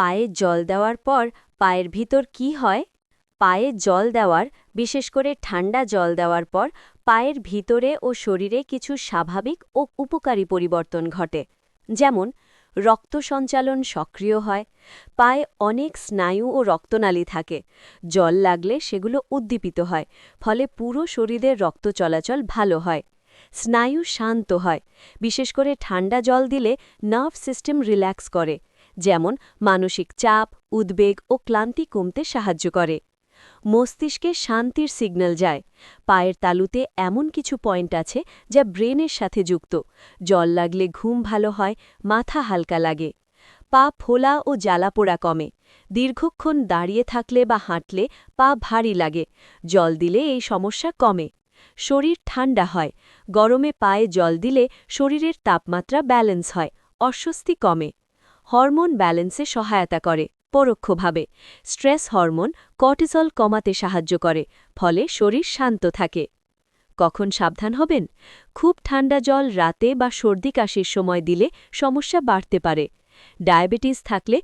পায়ে জল দেওয়ার পর পায়ের ভিতর কি হয়? পায়ে জল দেওয়ার, বিশেষ করে ঠান্ডা জল দেওয়ার পর পায়ের ভিতরে ও শরীরে কিছু স্বাভাবিক ও উপকারী পরিবর্তন ঘটে। যেমন রক্ত সঞ্চালন সক্রিয় হয়, পায়ে অনেক স্নায়ু ও রক্তনালী থাকে। জল লাগলে সেগুলো উদ্দীপিত হয়, ফলে পুরো শরীরের রক্ত চলাচল ভালো হয়। স্নায়ু শান্ত হয়, বিশেষ করে ঠান্ডা জল দিলে নার্ভ সিস্টেম রিল্যাক্স করে, যেমন মানসিক চাপ, উদ্বেগ ও ক্লান্তি কমতে সাহায্য করে। মস্তিষ্কে শান্তির সিগন্যাল যায়। পায়ের তালুতে এমন কিছু পয়েন্ট আছে যা ব্রেনের সাথে যুক্ত। জল লাগলে ঘুম ভালো হয়, মাথা হালকা লাগে। পা ফোলা ও জ্বালাপোড়া কমে। দীর্ঘক্ষণ দাঁড়িয়ে থাকলে বা হাঁটলে পা ভারী লাগে। জল দিলে এই সমস্যা কমে। শরীর ঠান্ডা হয়। গরমে পায়ে জল দিলে শরীরের তাপমাত্রা ব্যালেন্স হয়, অস্বস্তি কমে। হরমোন ব্যালেন্সে সহায়তা করে পরোক্ষভাবে। স্ট্রেস হরমোন কর্টিসল কমাতে সাহায্য করে, ফলে শরীর শান্ত থাকে। কখন সাবধান হবেন? খুব ঠান্ডা জল রাতে বা সর্দি কাশির সময় দিলে সমস্যা বাড়তে পারে। ডায়াবেটিস থাকলে